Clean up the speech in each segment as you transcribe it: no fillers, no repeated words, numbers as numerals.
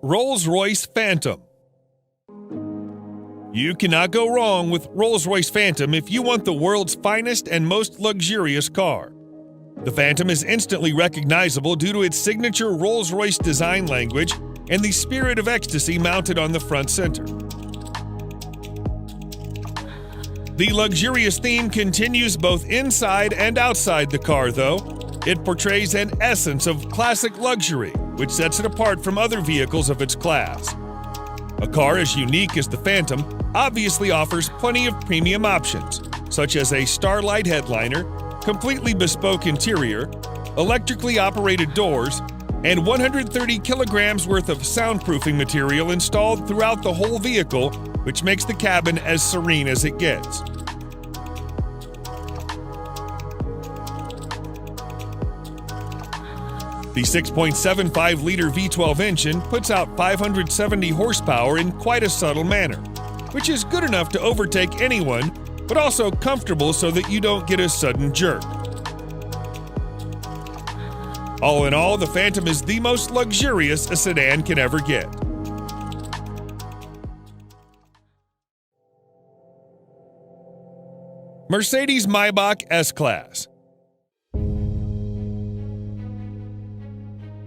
Rolls-Royce Phantom. You cannot go wrong with Rolls-Royce Phantom if you want the world's finest and most luxurious car. The Phantom is instantly recognizable due to its signature Rolls-Royce design language and the spirit of ecstasy mounted on the front center. The luxurious theme continues both inside and outside the car, though. It portrays an essence of classic luxury, which sets it apart from other vehicles of its class. A car as unique as the Phantom obviously offers plenty of premium options, such as a Starlight headliner, completely bespoke interior, electrically operated doors, and 130 kilograms worth of soundproofing material installed throughout the whole vehicle, which makes the cabin as serene as it gets. The 6.75-liter V12 engine puts out 570 horsepower in quite a subtle manner, which is good enough to overtake anyone, but also comfortable so that you don't get a sudden jerk. All in all, the Phantom is the most luxurious a sedan can ever get. Mercedes-Maybach S-Class.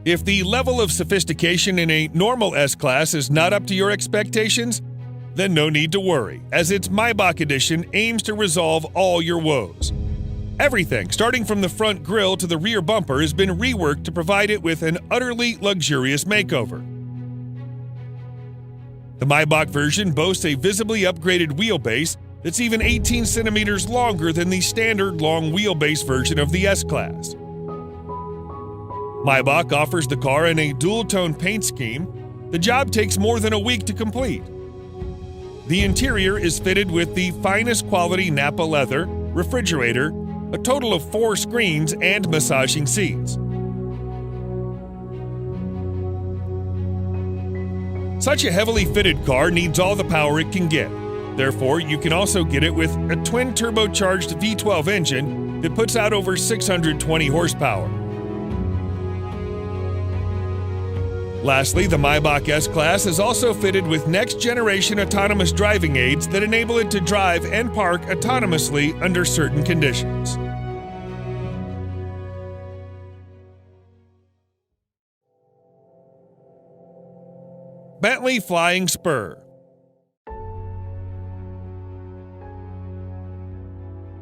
If the level of sophistication in a normal S-Class is not up to your expectations, then no need to worry, as its Maybach edition aims to resolve all your woes. Everything, starting from the front grille to the rear bumper, has been reworked to provide it with an utterly luxurious makeover. The Maybach version boasts a visibly upgraded wheelbase that's even 18 centimeters longer than the standard long wheelbase version of the S-Class. Maybach offers the car in a dual-tone paint scheme. The job takes more than a week to complete. The interior is fitted with the finest quality Nappa leather, refrigerator, a total of 4 screens, and massaging seats. Such a heavily fitted car needs all the power it can get. Therefore, you can also get it with a twin-turbocharged V12 engine that puts out over 620 horsepower. Lastly, the Maybach S-Class is also fitted with next-generation autonomous driving aids that enable it to drive and park autonomously under certain conditions. Bentley Flying Spur.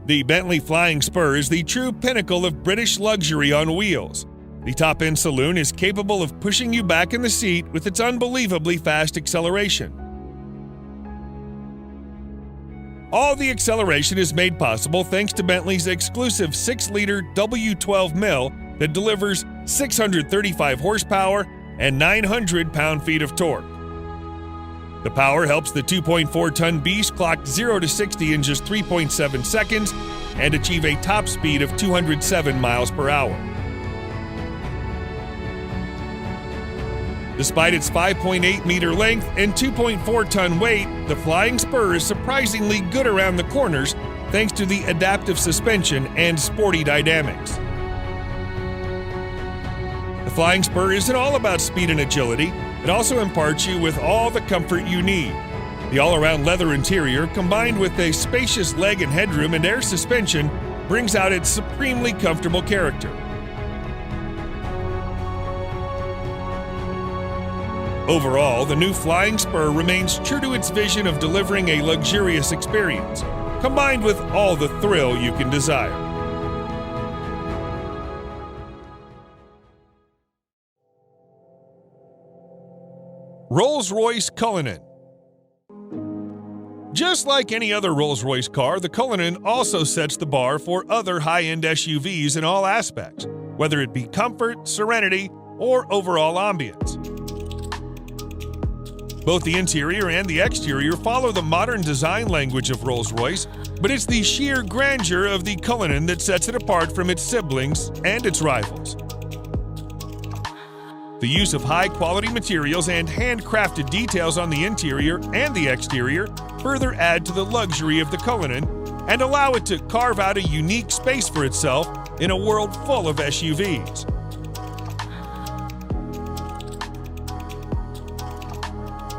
The Bentley Flying Spur is the true pinnacle of British luxury on wheels. The top-end saloon is capable of pushing you back in the seat with its unbelievably fast acceleration. All the acceleration is made possible thanks to Bentley's exclusive 6-liter W12 mill that delivers 635 horsepower and 900 pound-feet of torque. The power helps the 2.4-ton beast clock 0 to 60 in just 3.7 seconds and achieve a top speed of 207 miles per hour. Despite its 5.8-meter length and 2.4-ton weight, the Flying Spur is surprisingly good around the corners thanks to the adaptive suspension and sporty dynamics. The Flying Spur isn't all about speed and agility, it also imparts you with all the comfort you need. The all-around leather interior, combined with a spacious leg and headroom and air suspension, brings out its supremely comfortable character. Overall, the new Flying Spur remains true to its vision of delivering a luxurious experience, combined with all the thrill you can desire. Rolls-Royce Cullinan. Just like any other Rolls-Royce car, the Cullinan also sets the bar for other high-end SUVs in all aspects, whether it be comfort, serenity, or overall ambience. Both the interior and the exterior follow the modern design language of Rolls-Royce, but it's the sheer grandeur of the Cullinan that sets it apart from its siblings and its rivals. The use of high-quality materials and handcrafted details on the interior and the exterior further add to the luxury of the Cullinan and allow it to carve out a unique space for itself in a world full of SUVs.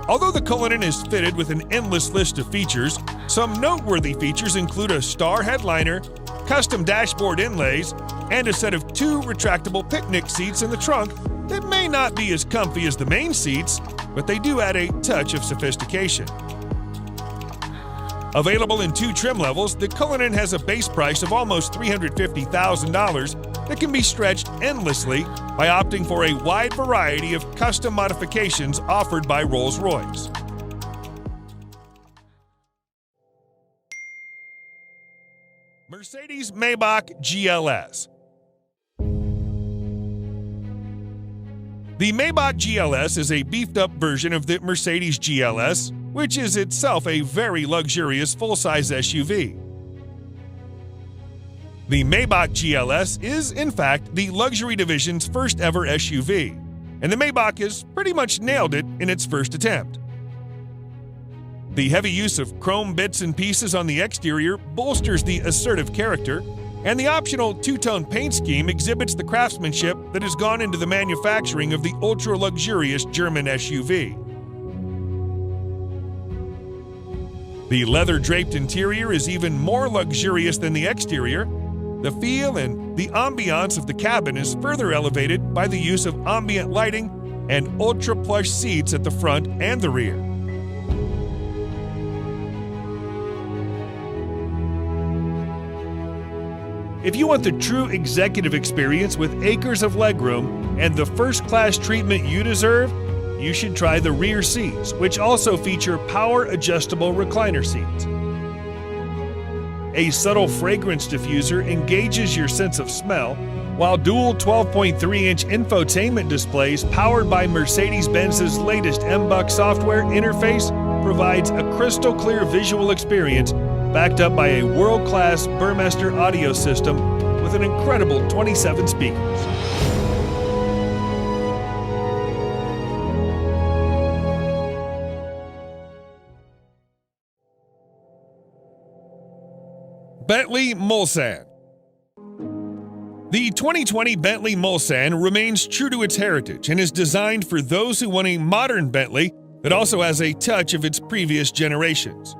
Although the Cullinan is fitted with an endless list of features, some noteworthy features include a star headliner, custom dashboard inlays, and a set of 2 retractable picnic seats in the trunk that may not be as comfy as the main seats, but they do add a touch of sophistication. Available in 2 trim levels, the Cullinan has a base price of almost $350,000 that can be stretched endlessly by opting for a wide variety of custom modifications offered by Rolls-Royce. Mercedes-Maybach GLS. The Maybach GLS is a beefed-up version of the Mercedes GLS, which is itself a very luxurious full-size SUV. The Maybach GLS is, in fact, the luxury division's first-ever SUV, and the Maybach has pretty much nailed it in its first attempt. The heavy use of chrome bits and pieces on the exterior bolsters the assertive character, and the optional 2-tone paint scheme exhibits the craftsmanship that has gone into the manufacturing of the ultra-luxurious German SUV. The leather-draped interior is even more luxurious than the exterior. The feel and the ambiance of the cabin is further elevated by the use of ambient lighting and ultra-plush seats at the front and the rear. If you want the true executive experience with acres of legroom and the first-class treatment you deserve, you should try the rear seats, which also feature power-adjustable recliner seats. A subtle fragrance diffuser engages your sense of smell, while dual 12.3-inch infotainment displays powered by Mercedes-Benz's latest MBUX software interface provides a crystal-clear visual experience backed up by a world-class Burmester audio system with an incredible 27 speakers. Bentley Mulsanne. The 2020 Bentley Mulsanne remains true to its heritage and is designed for those who want a modern Bentley that also has a touch of its previous generations.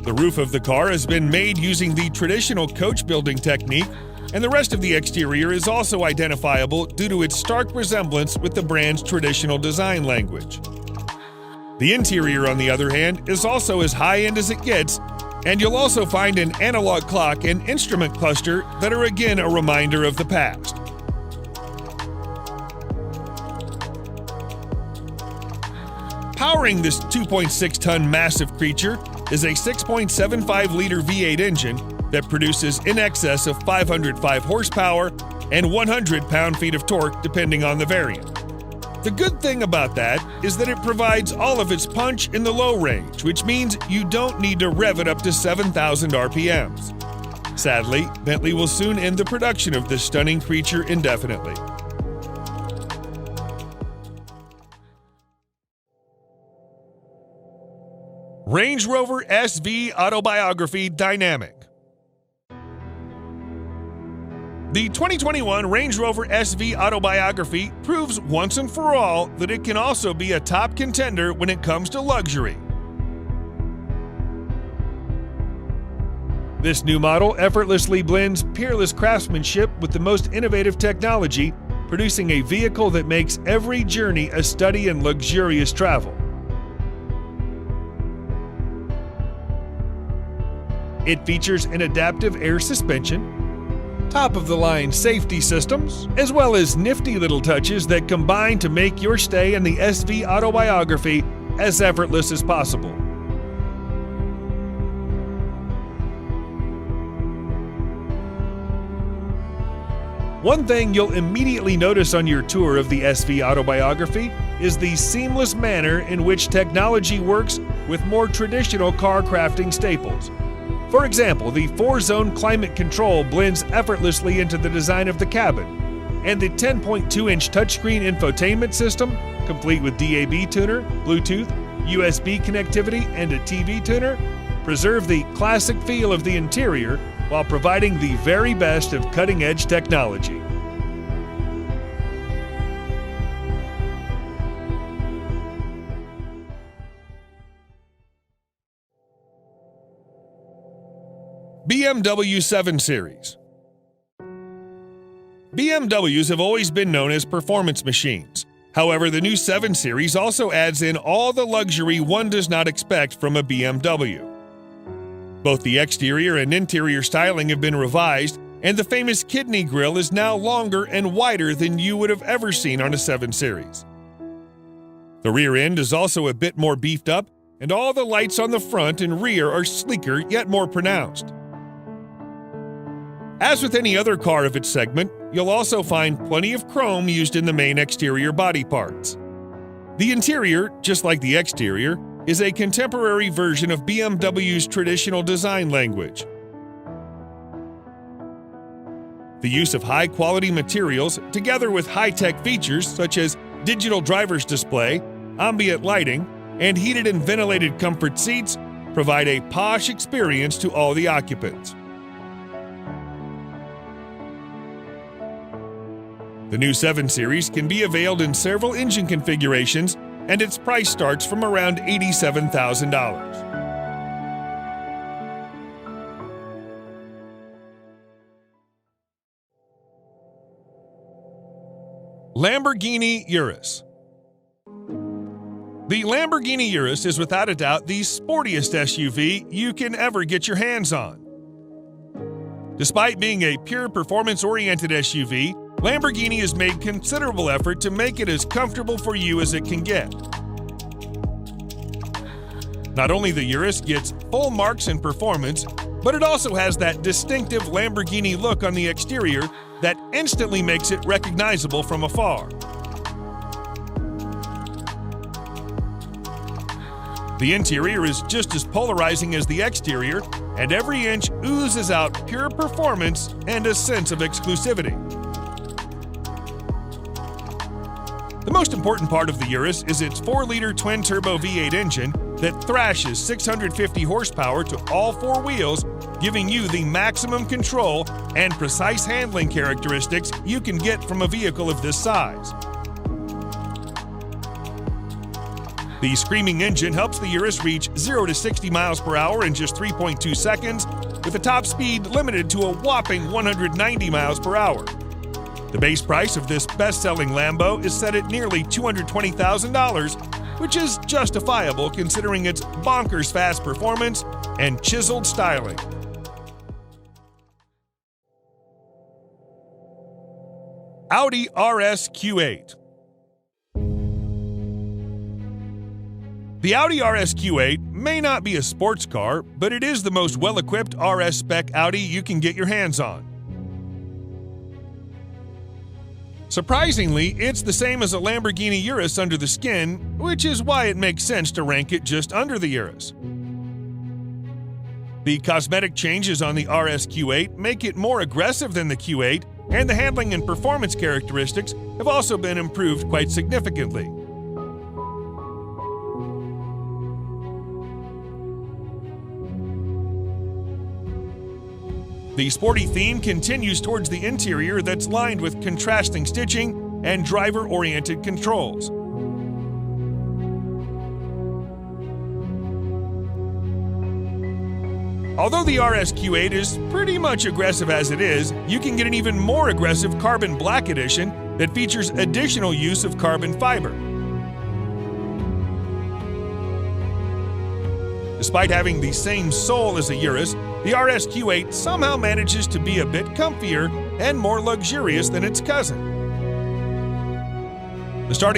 The roof of the car has been made using the traditional coach building technique, and the rest of the exterior is also identifiable due to its stark resemblance with the brand's traditional design language. The interior, on the other hand, is also as high-end as it gets, and you'll also find an analog clock and instrument cluster that are again a reminder of the past. Powering this 2.6-ton massive creature is a 6.75-liter V8 engine that produces in excess of 505 horsepower and 100 pound-feet of torque depending on the variant. The good thing about that is that it provides all of its punch in the low range, which means you don't need to rev it up to 7,000 RPMs. Sadly, Bentley will soon end the production of this stunning creature indefinitely. Range Rover SV Autobiography Dynamic. The 2021 Range Rover SV Autobiography proves once and for all that it can also be a top contender when it comes to luxury. This new model effortlessly blends peerless craftsmanship with the most innovative technology, producing a vehicle that makes every journey a study in luxurious travel. It features an adaptive air suspension, top-of-the-line safety systems, as well as nifty little touches that combine to make your stay in the SV Autobiography as effortless as possible. One thing you'll immediately notice on your tour of the SV Autobiography is the seamless manner in which technology works with more traditional car crafting staples. For example, the 4-zone climate control blends effortlessly into the design of the cabin, and the 10.2-inch touchscreen infotainment system, complete with DAB tuner, Bluetooth, USB connectivity, and a TV tuner, preserve the classic feel of the interior while providing the very best of cutting-edge technology. BMW 7 Series. BMWs have always been known as performance machines. However, the new 7 Series also adds in all the luxury one does not expect from a BMW. Both the exterior and interior styling have been revised, and the famous kidney grille is now longer and wider than you would have ever seen on a 7 Series. The rear end is also a bit more beefed up, and all the lights on the front and rear are sleeker yet more pronounced. As with any other car of its segment, you'll also find plenty of chrome used in the main exterior body parts. The interior, just like the exterior, is a contemporary version of BMW's traditional design language. The use of high-quality materials, together with high-tech features such as digital driver's display, ambient lighting, and heated and ventilated comfort seats, provide a posh experience to all the occupants. The new 7 Series can be availed in several engine configurations, and its price starts from around $87,000. Lamborghini Urus. The Lamborghini Urus is without a doubt the sportiest SUV you can ever get your hands on. Despite being a pure performance-oriented SUV, Lamborghini has made considerable effort to make it as comfortable for you as it can get. Not only the Urus gets full marks in performance, but it also has that distinctive Lamborghini look on the exterior that instantly makes it recognizable from afar. The interior is just as polarizing as the exterior, and every inch oozes out pure performance and a sense of exclusivity. The most important part of the Urus is its 4-liter twin-turbo V8 engine that thrashes 650 horsepower to all 4 wheels, giving you the maximum control and precise handling characteristics you can get from a vehicle of this size. The screaming engine helps the Urus reach 0 to 60 miles per hour in just 3.2 seconds, with a top speed limited to a whopping 190 miles per hour. The base price of this best-selling Lambo is set at nearly $220,000, which is justifiable considering its bonkers fast performance and chiseled styling. Audi RS Q8. The Audi RS Q8 may not be a sports car, but it is the most well-equipped RS spec Audi you can get your hands on. Surprisingly, it's the same as a Lamborghini Urus under the skin, which is why it makes sense to rank it just under the Urus. The cosmetic changes on the RS Q8 make it more aggressive than the Q8, and the handling and performance characteristics have also been improved quite significantly. The sporty theme continues towards the interior that's lined with contrasting stitching and driver-oriented controls. Although the RS Q8 is pretty much aggressive as it is, you can get an even more aggressive Carbon Black Edition that features additional use of carbon fiber. Despite having the same sole as a Urus, the RS Q8 somehow manages to be a bit comfier and more luxurious than its cousin. The starting